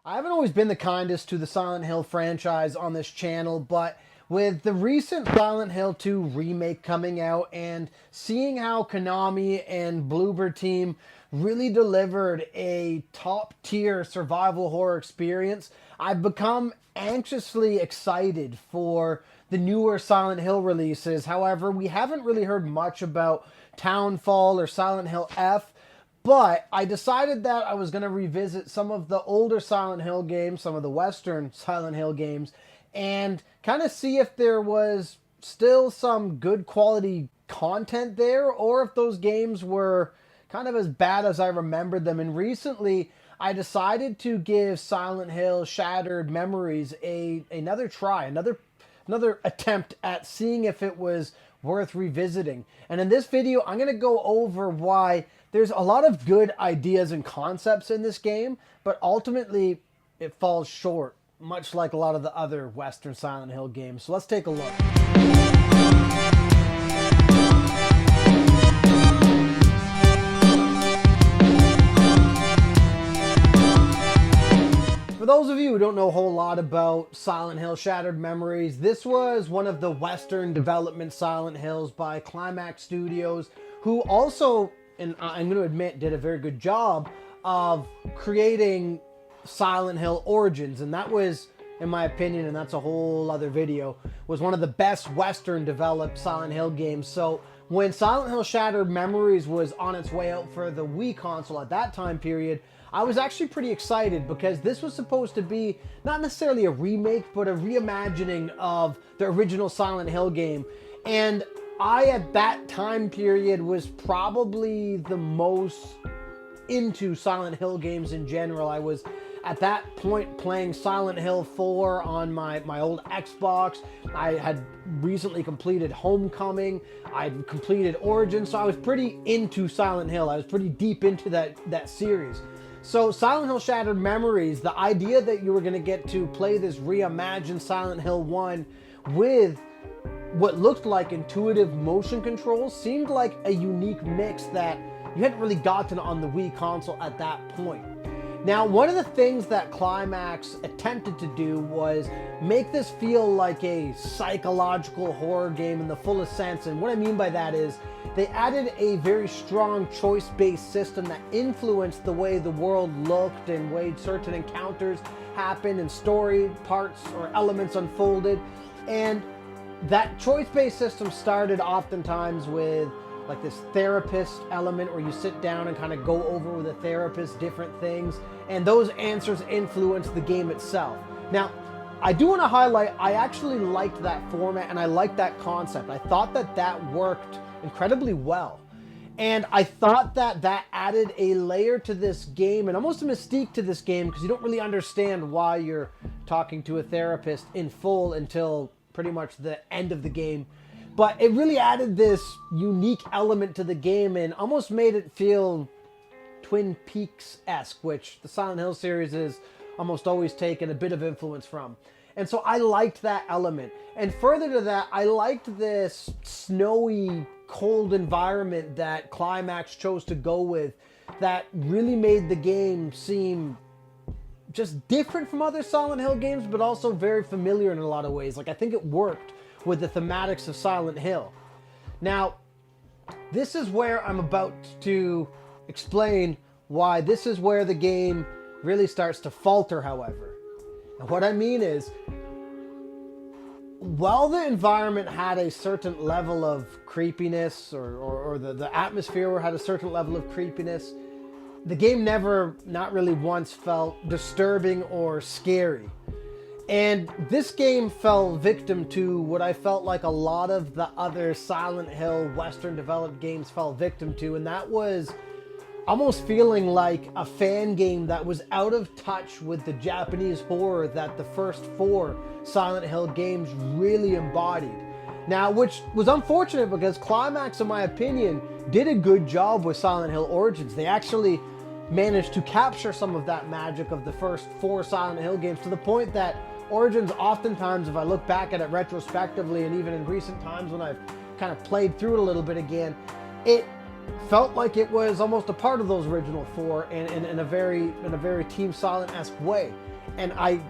I haven't always been the kindest to the Silent Hill franchise on this channel, but with the recent Silent Hill 2 remake coming out and seeing how Konami and Bloober Team really delivered a top tier survival horror experience, I've become anxiously excited for the newer Silent Hill releases. However, we haven't really heard much about Townfall or Silent Hill F. But I decided that I was going to revisit some of the older Silent Hill games, some of the Western Silent Hill games, and kind of see if there was still some good quality content there, or if those games were kind of as bad as I remembered them. And recently, I decided to give Silent Hill Shattered Memories another try, another attempt at seeing if it was worth revisiting. And in this video, I'm going to go over why there's a lot of good ideas and concepts in this game, but ultimately it falls short, much like a lot of the other Western Silent Hill games. So let's take a look. For those of you who don't know a whole lot about Silent Hill Shattered Memories, this was one of the Western development Silent Hills by Climax Studios, who also, and I'm going to admit, did a very good job of creating Silent Hill Origins. And that was, in my opinion, and that's a whole other video, was one of the best Western developed Silent Hill games. So when Silent Hill Shattered Memories was on its way out for the Wii console at that time period, I was actually pretty excited because this was supposed to be not necessarily a remake, but a reimagining of the original Silent Hill game. And I, at that time period, was probably the most into Silent Hill games in general. I was, at that point, playing Silent Hill 4 on my old Xbox. I had recently completed Homecoming. I'd completed Origins, so I was pretty into Silent Hill. I was pretty deep into that series. So Silent Hill Shattered Memories, the idea that you were going to get to play this reimagined Silent Hill 1 with what looked like intuitive motion controls seemed like a unique mix that you hadn't really gotten on the Wii console at that point. Now, one of the things that Climax attempted to do was make this feel like a psychological horror game in the fullest sense. And what I mean by that is they added a very strong choice-based system that influenced the way the world looked and way certain encounters happened and story parts or elements unfolded. And that choice-based system started oftentimes with like this therapist element where you sit down and kind of go over with a therapist different things, and those answers influence the game itself. Now, I do want to highlight, I actually liked that format and I liked that concept. I thought that that worked incredibly well. And I thought that that added a layer to this game and almost a mystique to this game, because you don't really understand why you're talking to a therapist in full until pretty much the end of the game. But it really added this unique element to the game and almost made it feel Twin Peaks-esque, which the Silent Hill series is almost always taken a bit of influence from. And so I liked that element. And further to that, I liked this snowy, cold environment that Climax chose to go with that really made the game seem just different from other Silent Hill games, but also very familiar in a lot of ways. Like, I think it worked with the thematics of Silent Hill. Now, this is where I'm about to explain why this is where the game really starts to falter, however. And what I mean is, while the environment had a certain level of creepiness, or the atmosphere had a certain level of creepiness, the game never, not really once, felt disturbing or scary. And this game fell victim to what I felt like a lot of the other Silent Hill Western developed games fell victim to, and that was almost feeling like a fan game that was out of touch with the Japanese horror that the first 4 Silent Hill games really embodied. Now, which was unfortunate because Climax, in my opinion, did a good job with Silent Hill Origins. They actually managed to capture some of that magic of the first 4 Silent Hill games, to the point that Origins, oftentimes, if I look back at it retrospectively, and even in recent times when I've kind of played through it a little bit again, it felt like it was almost a part of those original 4 in a very Team Silent-esque way. And I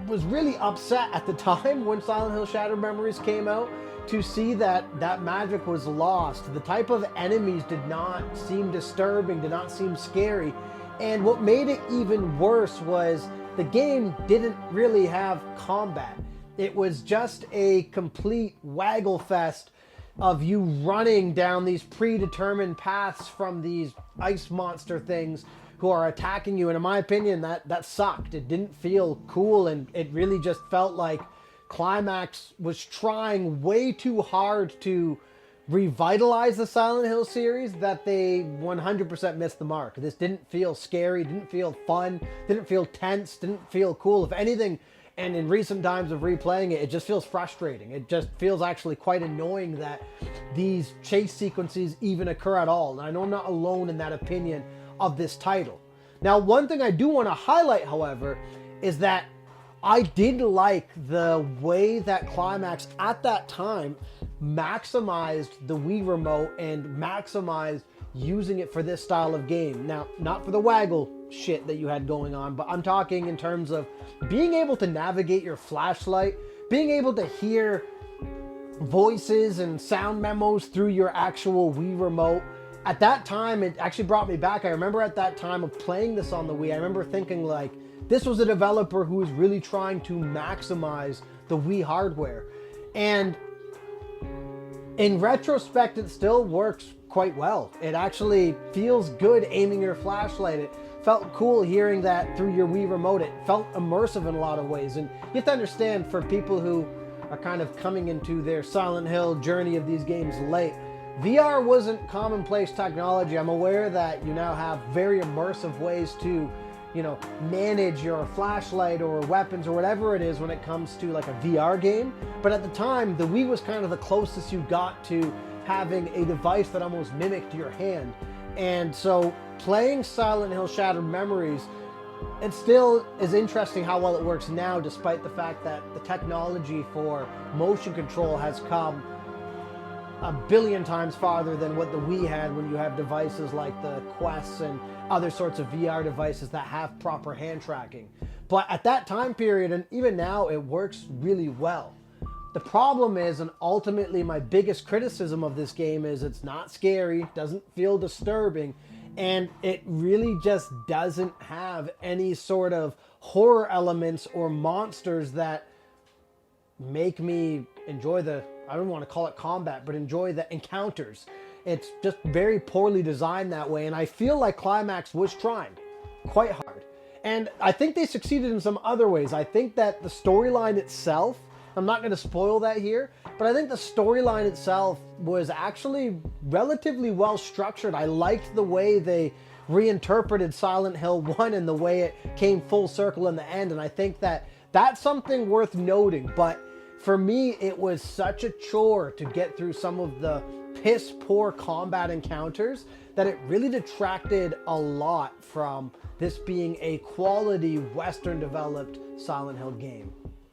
was really upset at the time when Silent Hill Shattered Memories came out to see that that magic was lost. The type of enemies did not seem disturbing, did not seem scary. And what made it even worse was the game didn't really have combat. It was just a complete waggle fest of you running down these predetermined paths from these ice monster things who are attacking you. And in my opinion, that sucked. It didn't feel cool, and it really just felt like Climax was trying way too hard to revitalize the Silent Hill series that they 100% missed the mark. This didn't feel scary, didn't feel fun, didn't feel tense, didn't feel cool. If anything, and in recent times of replaying it, it just feels frustrating. It just feels actually quite annoying that these chase sequences even occur at all. And I know I'm not alone in that opinion of this title. Now, one thing I do want to highlight, however, is that I did like the way that Climax at that time maximized the Wii remote and maximized using it for this style of game. Now, not for the waggle shit that you had going on, but I'm talking in terms of being able to navigate your flashlight, being able to hear voices and sound memos through your actual Wii remote. At that time, it actually brought me back. I remember at that time of playing this on the Wii, I remember thinking like, this was a developer who was really trying to maximize the Wii hardware. And in retrospect, it still works quite well. It actually feels good aiming your flashlight. It felt cool hearing that through your Wii remote. It felt immersive in a lot of ways. And you have to understand, for people who are kind of coming into their Silent Hill journey of these games late, VR wasn't commonplace technology. I'm aware that you now have very immersive ways to, manage your flashlight or weapons or whatever it is when it comes to like a VR game. But at the time, the Wii was kind of the closest you got to having a device that almost mimicked your hand. And so playing Silent Hill Shattered Memories, it still is interesting how well it works now, despite the fact that the technology for motion control has come a billion times farther than what the Wii had when you have devices like the Quests and other sorts of VR devices that have proper hand tracking. But at that time period, and even now, it works really well. The problem is, and ultimately my biggest criticism of this game is, it's not scary, doesn't feel disturbing, and it really just doesn't have any sort of horror elements or monsters that make me enjoy I don't want to call it combat, but enjoy the encounters. It's just very poorly designed that way, and I feel like Climax was trying quite hard. And I think they succeeded in some other ways. I think that the storyline itself, I'm not going to spoil that here, but I think the storyline itself was actually relatively well structured. I liked the way they reinterpreted Silent Hill 1 and the way it came full circle in the end, and I think that that's something worth noting. But for me, it was such a chore to get through some of the piss poor combat encounters that it really detracted a lot from this being a quality Western developed Silent Hill game.